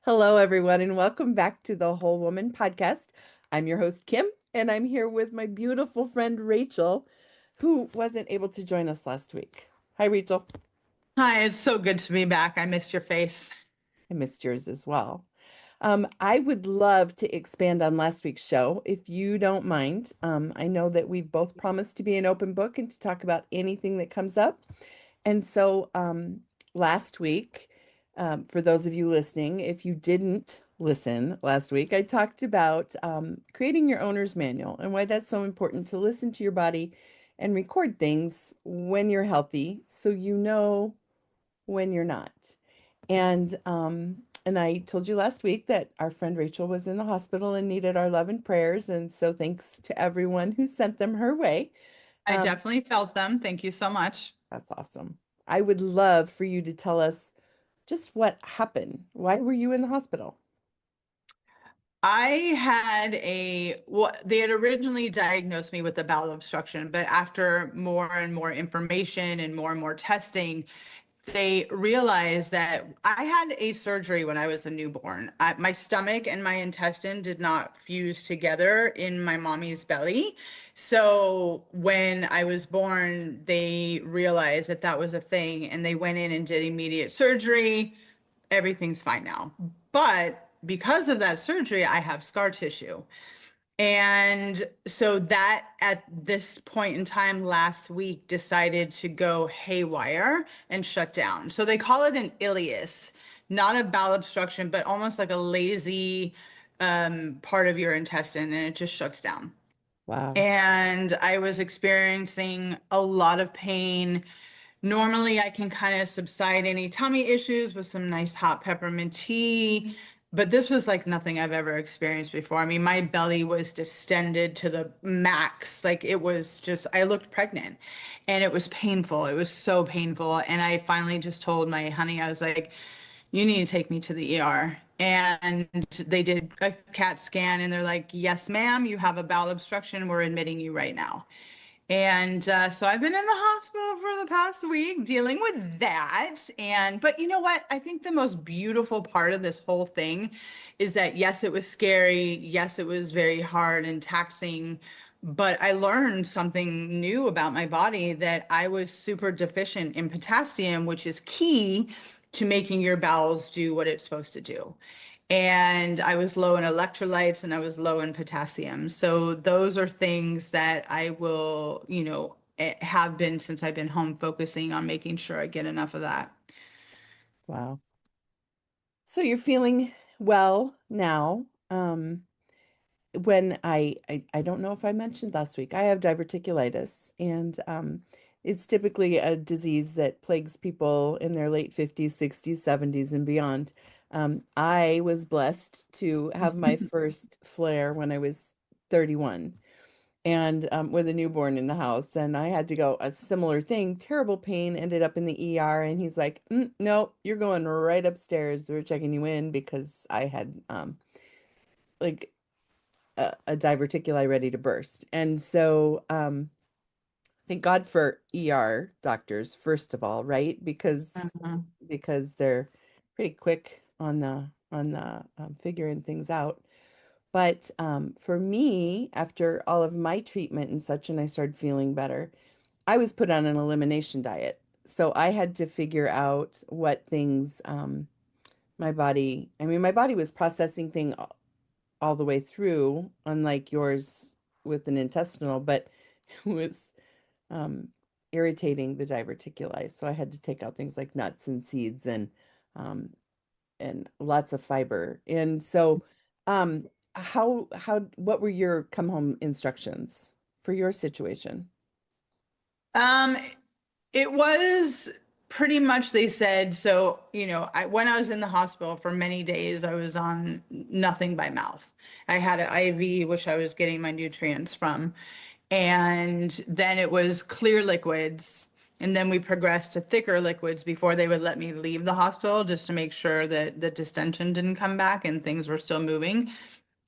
Hello, everyone, and welcome back to the Whole Woman Podcast. I'm your host, Kim, and I'm here with my beautiful friend, Rachel, who wasn't able to join us last week. Hi, Rachel. Hi, it's so good to be back. I missed your face. I missed yours as well. I would love to expand on last week's show if you don't mind. I know that we've both promised to be an open book and to talk about anything that comes up. And so last week, for those of you listening, if you didn't listen last week, I talked about creating your owner's manual and why that's so important to listen to your body and record things when you're healthy so you know when you're not. And I told you last week that our friend Rachel was in the hospital and needed our love and prayers. And so thanks to everyone who sent them her way. I Um, definitely felt them. Thank you so much. that's awesome. I would love for you to tell us just what happened. Why were you in the hospital? I had they had originally diagnosed me with a bowel obstruction, but after more and more information and more testing, they realized that I had a surgery when I was a newborn. My stomach and my intestine did not fuse together in my mommy's belly. So when I was born, they realized that that was a thing and they went in and did immediate surgery. Everything's fine now. But because of that surgery, I have scar tissue. And so that at this point in time last week decided to go haywire and shut down. So they call it an ileus, not a bowel obstruction, but almost like a lazy part of your intestine, and it just shuts down. Wow. And I was experiencing a lot of pain. Normally, I can kind of subside any tummy issues with some nice hot peppermint tea, but this was like nothing I've ever experienced before. I mean, my belly was distended to the max. Like it was just, I looked pregnant and it was painful. It was so painful. And I finally just told my honey, I was like, you need to take me to the ER. And they did a CAT scan and they're like, yes, ma'am, you have a bowel obstruction. We're admitting you right now. And so I've been in the hospital for the past week dealing with that. But you know what? I think the most beautiful part of this whole thing is that yes, it was scary. Yes, it was very hard and taxing. But I learned something new about my body that I was super deficient in potassium, which is key to making your bowels do what it's supposed to do. And I was low in electrolytes and I was low in potassium. So those are things that I will, have been since I've been home focusing on making sure I get enough of that. Wow. So you're feeling well now. When I don't know if I mentioned last week, I have diverticulitis, and it's typically a disease that plagues people in their late 50s, 60s, 70s, and beyond. I was blessed to have my first flare when I was 31 and with a newborn in the house. And I had to go a similar thing, terrible pain, ended up in the ER. And he's like, no, you're going right upstairs. We're checking you in because I had like a diverticuli ready to burst. And so thank God for ER doctors, first of all, right? Mhm. Because they're pretty quick on the figuring things out. But for me, after all of my treatment and such, and I started feeling better, I was put on an elimination diet. So I had to figure out what things my body, I mean, my body was processing thing all the way through, unlike yours with an intestinal, but it was um, irritating the diverticuli. So I had to take out things like nuts and seeds um, and lots of fiber. And so, what were your come home instructions for your situation? Um, it was pretty much they said so, when I was in the hospital for many days, I was on nothing by mouth. I had an IV, which I was getting my nutrients from. And then it was clear liquids. And then we progressed to thicker liquids before they would let me leave the hospital just to make sure that the distension didn't come back and things were still moving.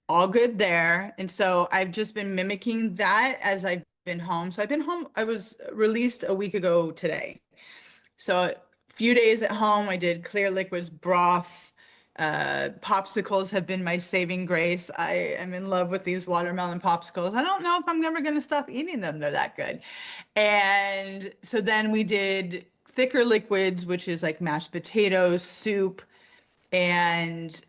All good there. And so I've just been mimicking that as I've been home. So I've been home. I was released a week ago today. So a few days at home, I did clear liquids broth, Popsicles have been my saving grace. I am in love with these watermelon popsicles. I don't know if I'm ever going to stop eating them. They're that good. And so then we did thicker liquids, which is like mashed potatoes, soup, and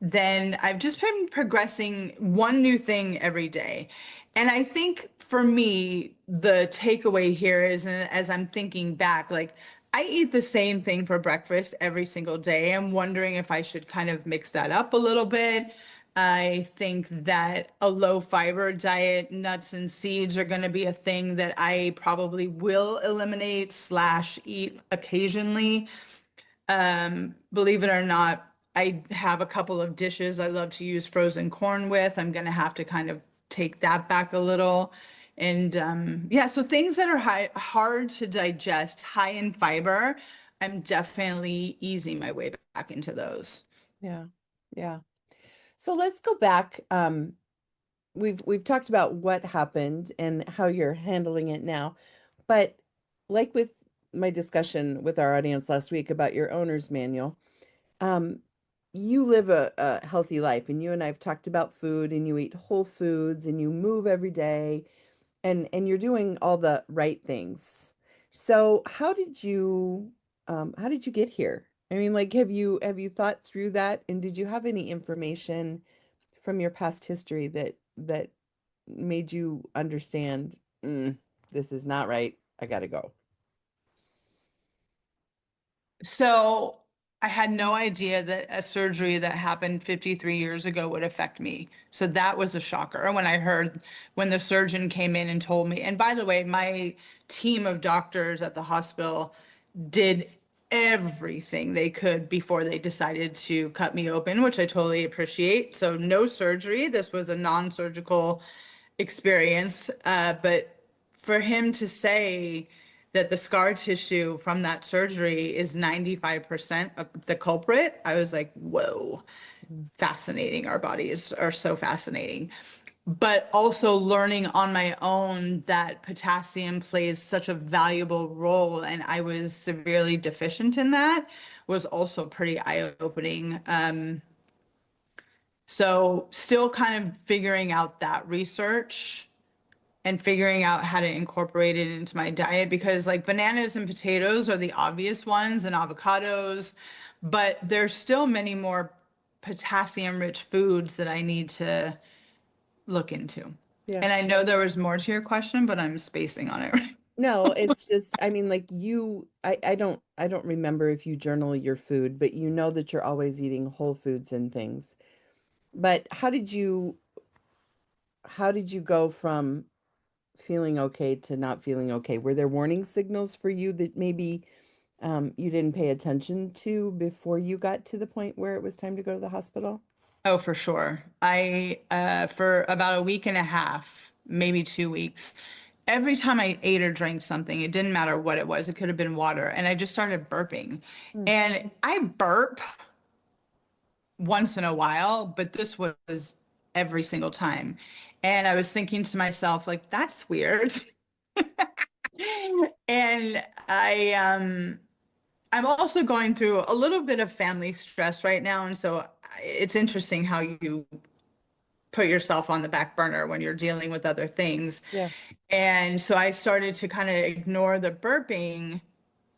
then I've just been progressing one new thing every day. And I think for me, the takeaway here is, and as I'm thinking back, like I eat the same thing for breakfast every single day. I'm wondering if I should kind of mix that up a little bit. I think that a low fiber diet, nuts and seeds are going to be a thing that I probably will eliminate slash eat occasionally. Believe it or not, I have a couple of dishes I love to use frozen corn with. I'm gonna have to kind of take that back a little. And yeah, so things that are hard to digest, high in fiber, I'm definitely easing my way back into those. Yeah. Yeah. So let's go back. We've talked about what happened and how you're handling it now. But like with my discussion with our audience last week about your owner's manual, um, you live a healthy life, and you and I've talked about food, and you eat whole foods, and you move every day, and you're doing all the right things. So how did you get here? I mean, like, have you thought through that, and did you have any information from your past history that made you understand, this is not right. I gotta go. So I had no idea that a surgery that happened 53 years ago would affect me. So that was a shocker when I heard when the surgeon came in and told me. And by the way, my team of doctors at the hospital did everything they could before they decided to cut me open, which I totally appreciate. So no surgery. This was a non-surgical experience. But for him to say that the scar tissue from that surgery is 95% of the culprit, I was like, whoa, Mm. fascinating. Our bodies are so fascinating. But also learning on my own that potassium plays such a valuable role, and I was severely deficient in that, was also pretty eye-opening. So still kind of figuring out that research and figuring out how to incorporate it into my diet, because like bananas and potatoes are the obvious ones, and avocados, but there's still many more potassium rich foods that I need to look into. Yeah. And I know there was more to your question, but I'm spacing on it. No, it's just, I mean, like I don't remember if you journal your food, but you know that you're always eating whole foods and things. But how did you go from feeling okay to not feeling okay? Were there warning signals for you that maybe you didn't pay attention to before you got to the point where it was time to go to the hospital? Oh, for sure. For about a week and a half, maybe 2 weeks, every time I ate or drank something, it didn't matter what it was. It could have been water. And I just started burping. Mm. And I burp once in a while, but this was every single time. And I was thinking to myself, like, that's weird. And I'm also going through a little bit of family stress right now. And so it's interesting how you put yourself on the back burner when you're dealing with other things. Yeah. And so I started to kind of ignore the burping,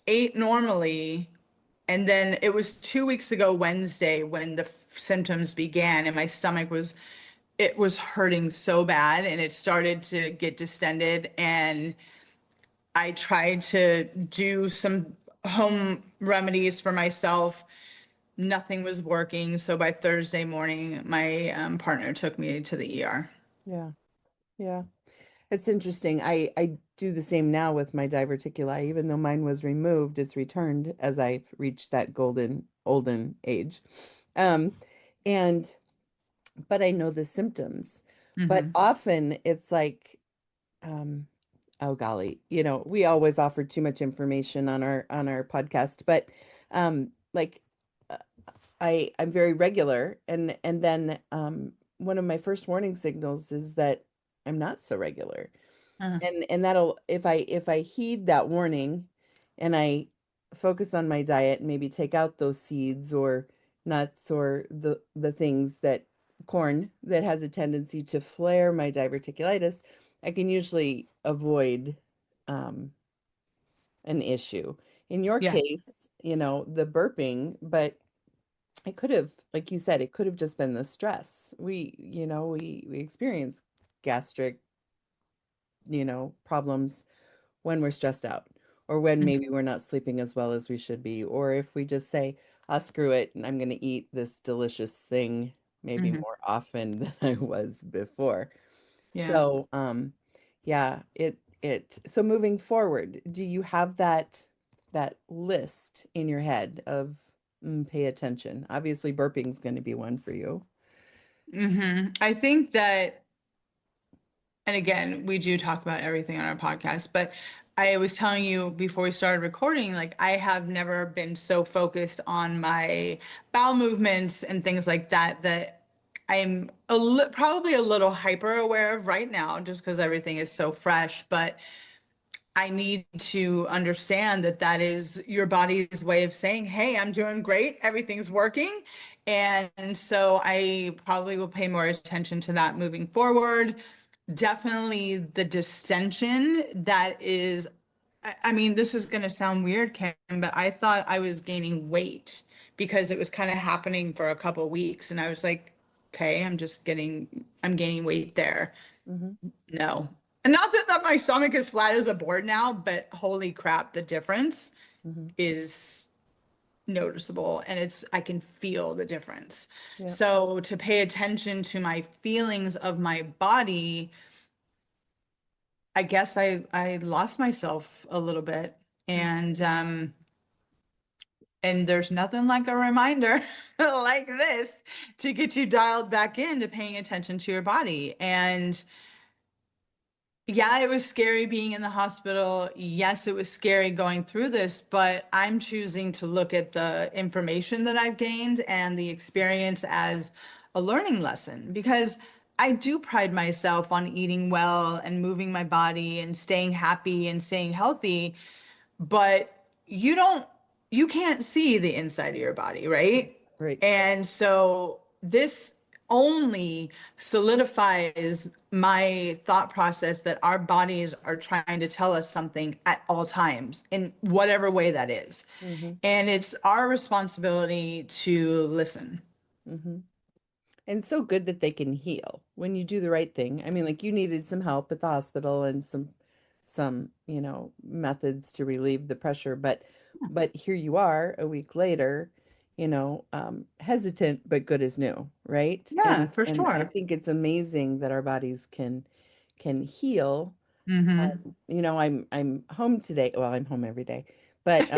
ate normally, and then it was 2 weeks ago Wednesday when the symptoms began, and my stomach was it was hurting so bad, and it started to get distended, and I tried to do some home remedies for myself. Nothing was working. So by Thursday morning, my partner took me to the ER. Yeah. Yeah. It's interesting. I do the same now with my diverticuli. Even though mine was removed, it's returned as I've reached that golden olden age. Um, and but I know the symptoms. But Hmm. often it's like, um, oh golly, we always offer too much information on our podcast, but like uh, I'm very regular, and then one of my first warning signals is that I'm not so regular. And that'll, if I heed that warning and I focus on my diet and maybe take out those seeds or nuts or the things that corn that has a tendency to flare my diverticulitis, I can usually avoid um, an issue. In your Yeah. case, the burping, but it could have, like you said, it could have just been the stress. We experience gastric, problems when we're stressed out or when maybe we're not sleeping as well as we should be, or if we just say, screw it, and I'm going to eat this delicious thing maybe Hmm. more often than I was before. Yeah. So, yeah, so moving forward, do you have that list in your head of pay attention? Obviously, burping is going to be one for you. I think that, and again, we do talk about everything on our podcast, but I was telling you before we started recording, like I have never been so focused on my bowel movements and things like that that I'm probably a little hyper aware of right now just because everything is so fresh, but I need to understand that that is your body's way of saying, hey, I'm doing great. Everything's working. And so I probably will pay more attention to that moving forward. Definitely the distension that is, I mean, this is going to sound weird, Kim, but I thought I was gaining weight because it was kind of happening for a couple weeks. And I was like, okay, I'm gaining weight there. Hmm. No. And not that my stomach is flat as a board now, but holy crap, the difference Hmm. is noticeable and I can feel the difference. Yeah. So to pay attention to my feelings of my body, I guess I lost myself a little bit. And there's nothing like a reminder like this to get you dialed back into paying attention to your body. And yeah, it was scary being in the hospital. Yes, it was scary going through this, but I'm choosing to look at the information that I've gained and the experience as a learning lesson because I do pride myself on eating well and moving my body and staying happy and staying healthy, but you can't see the inside of your body, right? Right. And so this only solidifies my thought process that our bodies are trying to tell us something at all times in whatever way that is. Hmm. And it's our responsibility to listen. Hmm. And so good that they can heal when you do the right thing. I mean, like you needed some help at the hospital and some, methods to relieve the pressure, but here you are a week later, hesitant but good as new, right? Yeah, for And I sure. think it's amazing that our bodies can heal. Hmm. I'm home today. Well, I'm home every day, but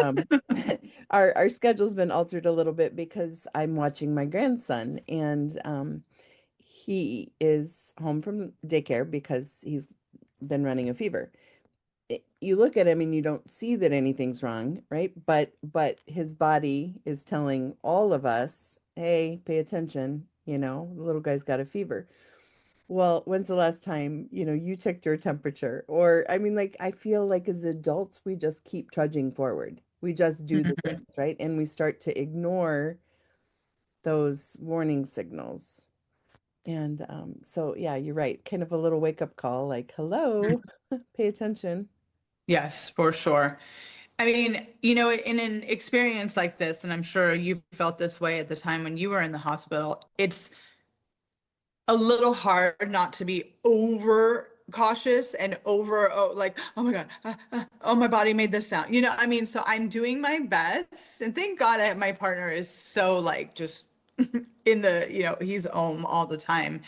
our schedule's been altered a little bit because I'm watching my grandson, and he is home from daycare because he's been running a fever. You look at him and you don't see that anything's wrong, right? But his body is telling all of us, "Hey, pay attention, the little guy's got a fever." Well, when's the last time, you checked your temperature? Or, I mean, like, I feel like as adults, we just keep trudging forward. We just do the Hmm. things, right? And we start to ignore those warning signals. And so, yeah, you're right. Kind of a little wake-up call, like, hello, pay attention. Yes, for sure. I mean, in an experience like this, and I'm sure you felt this way at the time when you were in the hospital, it's a little hard not to be over cautious and over, oh, like, oh my God, oh, my body made this sound. I mean, so I'm doing my best. And thank God my partner is so like just he's home all the time.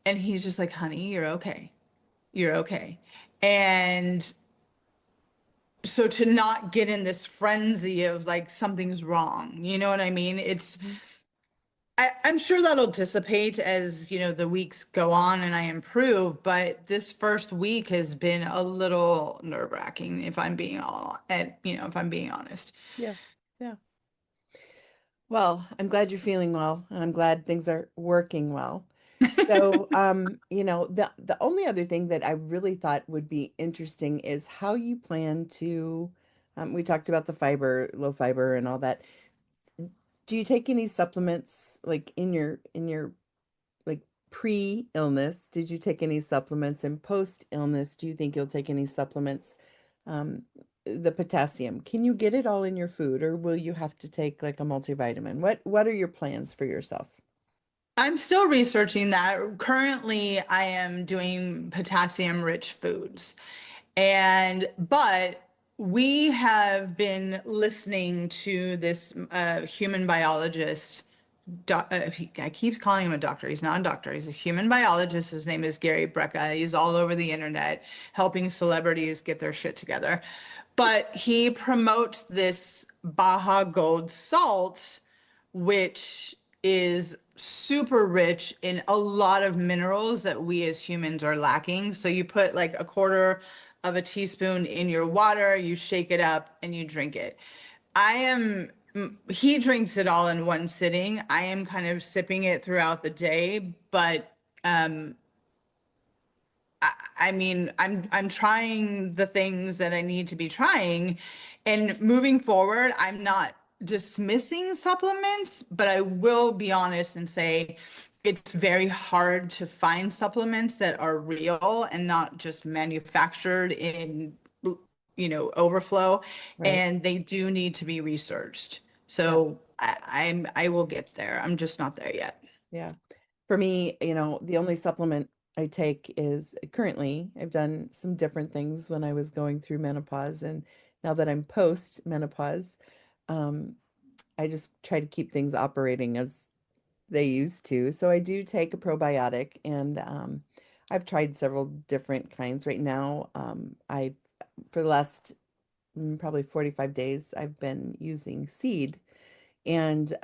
And he's just like, honey, you're okay. You're okay. And so to not get in this frenzy of like something's wrong, you know what I mean? Mhm. I'm sure that'll dissipate as the weeks go on and I improve, but this first week has been a little nerve-wracking if I'm being if I'm being honest. Yeah, yeah. Well, I'm glad you're feeling well, and I'm glad things are working well. So, the only other thing that I really thought would be interesting is how you plan to, we talked about the fiber, low fiber and all that. Do you take any supplements like in your like pre-illness? Did you take any supplements? And post-illness, do you think you'll take any supplements? Um, the potassium, can you get it all in your food, or will you have to take like a multivitamin? What are your plans for yourself? I'm still researching that. Currently, I am doing potassium rich foods. But we have been listening to this human biologist. I keep calling him a doctor. He's not a doctor. He's a human biologist. His name is Gary Brecka. He's all over the internet helping celebrities get their shit together. But he promotes this Baja Gold salt, which is super rich in a lot of minerals that we as humans are lacking. So you put like a quarter of a teaspoon in your water, you shake it up, and you drink it. He drinks it all in one sitting. I am kind of sipping it throughout the day, but um, I mean, I'm trying the things that I need to be trying, and moving forward, I'm not dismissing supplements, but I will be honest and say it's very hard to find supplements that are real and not just manufactured in, overflow, Right. and they do need to be researched. Yeah. So I will get there. I'm just not there yet. Yeah. For me, the only supplement I take is currently, I've done some different things when I was going through menopause, and now that I'm post menopause, um, I just try to keep things operating as they used to. So I do take a probiotic, and I've tried several different kinds. Right now, I've for the last probably 45 days, I've been using seed, and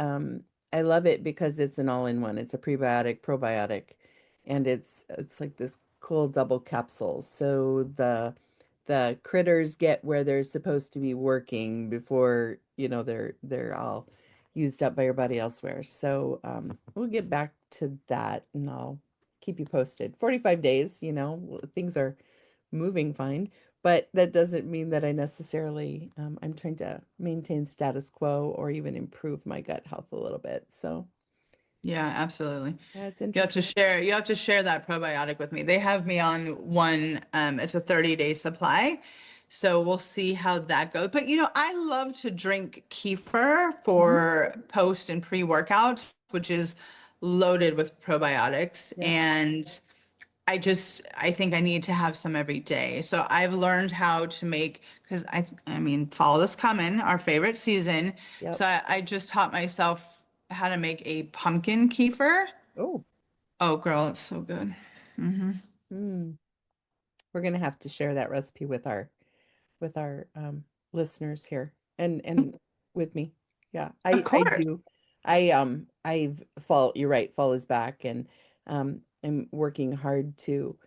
I love it because it's an all-in-one. It's a prebiotic, probiotic, and it's like this cool double capsule. So the critters get where they're supposed to be working before, they're all used up by your body elsewhere. So we'll get back to that, and I'll keep you posted. 45 days, things are moving fine, but that doesn't mean that I necessarily, I'm trying to maintain status quo or even improve my gut health a little bit. So Yeah, absolutely. yeah, it's interesting. You have to share that probiotic with me. They have me on one, it's a 30-day supply. So we'll see how that goes. But I love to drink kefir Mhm. for post and pre-workouts, which is loaded with probiotics. Yep. And I think I need to have some every day. So I've learned how to make, because I mean, fall is coming, our favorite season. Yep. So I just taught myself how to make a pumpkin kefir. Oh, Oh, girl, it's so good. Hmm. mm. We're gonna have to share that recipe with our listeners here, and with me. Yeah, Of I course. do. I've fall. You're right. Fall is back, and I'm working hard to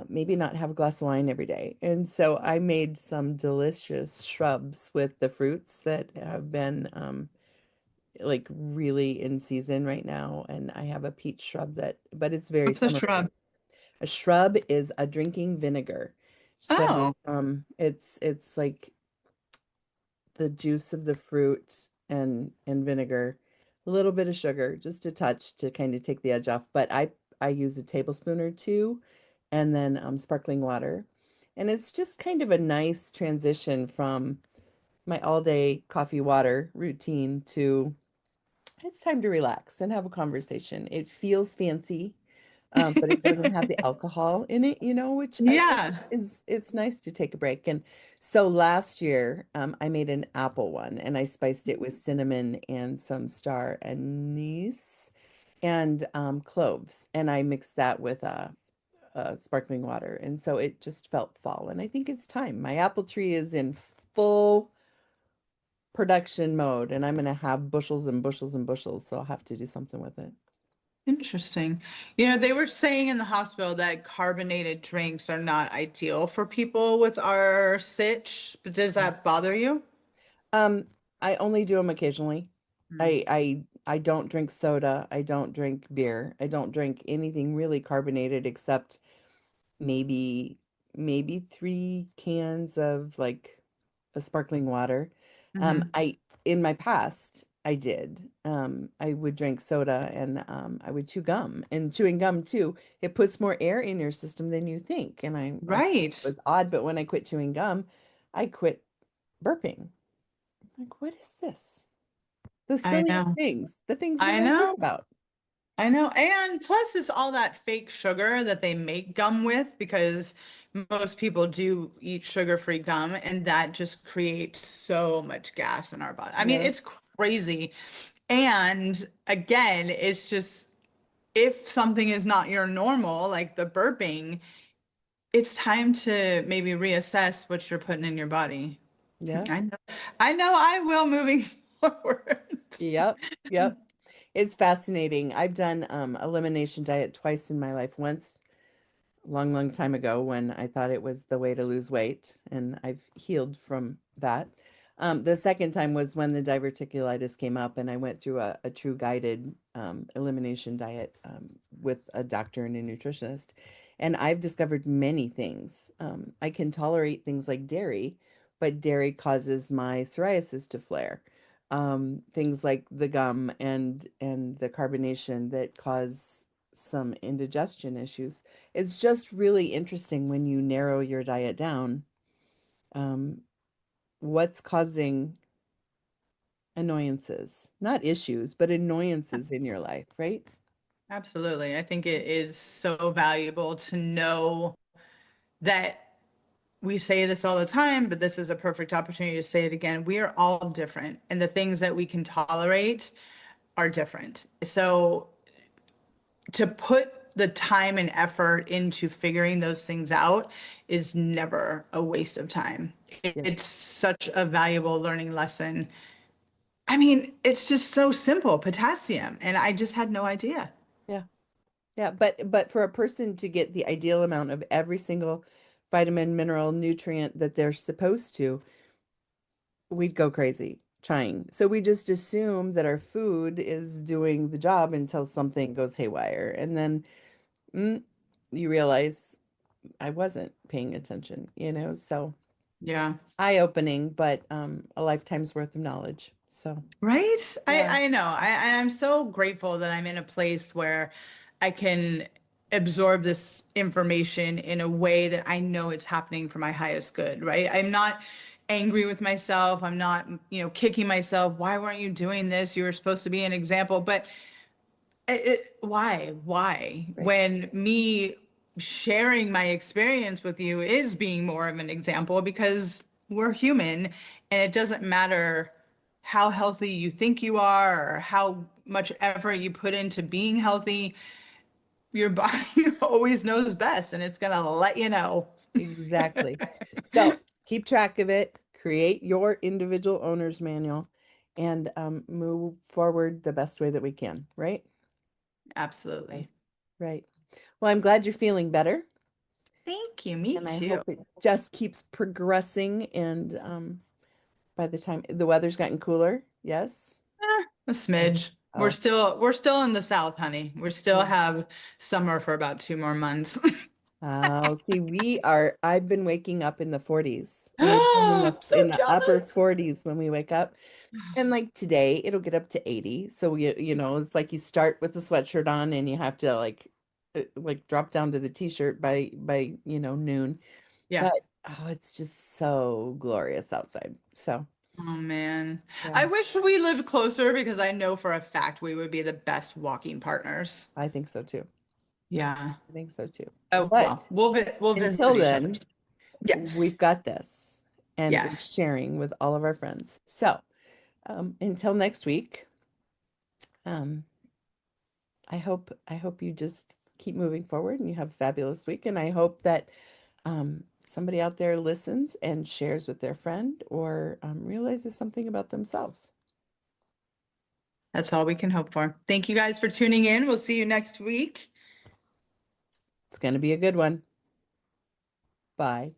maybe not have a glass of wine every day. And so I made some delicious shrubs with the fruits that have been like really in season right now. And I have a peach shrub but it's very What's a summer. shrub? A shrub is a drinking vinegar. So Oh, it's like the juice of the fruit and vinegar, a little bit of sugar, just a touch to kind of take the edge off. But I use a tablespoon or two, and then sparkling water, and it's just kind of a nice transition from my all day coffee water routine to it's time to relax and have a conversation. It feels fancy, but it doesn't have the alcohol in it, which I think yeah. is it's nice to take a break. And so last year, I made an apple one, and I spiced it with cinnamon and some star anise and cloves, and I mixed that with sparkling water, and so it just felt fall. And I think it's time. My apple tree is in full production mode, and I'm gonna have bushels and bushels and bushels, so I'll have to do something with it. Interesting. They were saying in the hospital that carbonated drinks are not ideal for people with our sitch, but does that bother you? Um, I only do them occasionally. Mm. I don't drink soda. I don't drink beer. I don't drink anything really carbonated except maybe maybe 3 cans of like a sparkling water. Hmm. I in my past I did. I would drink soda and I would chew gum. And chewing gum too, it puts more air in your system than you think. And I thought Right. it was odd, but when I quit chewing gum, I quit burping. Like, what is this? The I silliest know. things, the things no I one cared know. about. I know. And plus, it's all that fake sugar that they make gum with because most people do eat sugar-free gum, and that just creates so much gas in our body. I mean, Yeah, it's crazy. And again, it's just if something is not your normal, like the burping, it's time to maybe reassess what you're putting in your body. yeah, I know. I know I will moving forward. yep, yep. It's fascinating. I've done elimination diet twice in my life. Once long, long time ago when I thought it was the way to lose weight, and I've healed from that. The second time was when the diverticulitis came up, and I went through a true guided elimination diet with a doctor and a nutritionist. And I've discovered many things. I can tolerate things like dairy, but dairy causes my psoriasis to flare. Things like the gum and the carbonation that cause some indigestion issues. It's just really interesting when you narrow your diet down, um, what's causing annoyances, not issues, but annoyances in your life, right? Absolutely. I think it is so valuable to know that we say this all the time, but this is a perfect opportunity to say it again. We are all different, and the things that we can tolerate are different. So to put the time and effort into figuring those things out is never a waste of time. Yeah, It's such a valuable learning lesson. I mean, it's just so simple, potassium, and I just had no idea. yeah, yeah. But for a person to get the ideal amount of every single vitamin, mineral, nutrient that they're supposed to, we'd go crazy trying. So we just assume that our food is doing the job until something goes haywire. And then mm, you realize I wasn't paying attention, So Yeah. eye-opening, but a lifetime's worth of knowledge. So Right? yeah, I know. I'm so grateful that I'm in a place where I can absorb this information in a way that I know it's happening for my highest good, right? I'm not angry with myself. I'm not, kicking myself. Why weren't you doing this? You were supposed to be an example. But why? Why? right. When me sharing my experience with you is being more of an example because we're human and it doesn't matter how healthy you think you are or how much effort you put into being healthy, your body always knows best and it's going to let you know. Exactly. So keep track of it, create your individual owner's manual, and move forward the best way that we can, right? Right. Absolutely. Right. Well, I'm glad you're feeling better, Thank you. Me and I too. hope it just keeps progressing. And by the time the weather's gotten cooler, yes. A smidge. We're Oh, still we're still in the South, honey. We still yeah. have summer for about 2 more months. Oh, see, I've been waking up in the 40s, and we've been in the So upper jealous. 40s when we wake up. And like today, it'll get up to 80. So it's like you start with the sweatshirt on and you have to like drop down to the t-shirt by noon. Yeah. But oh, it's just so glorious outside. So, Oh man. yeah, I wish we lived closer because I know for a fact we would be the best walking partners. I think so too. Yeah. I think so too. Oh well, But we'll until visit each other. then, Yes. we've got this and we're Yes. sharing with all of our friends. So, until next week, um, I hope you just keep moving forward and you have a fabulous week. And I hope that somebody out there listens and shares with their friend or realizes something about themselves. That's all we can hope for. Thank you guys for tuning in. We'll see you next week. It's going to be a good one. Bye.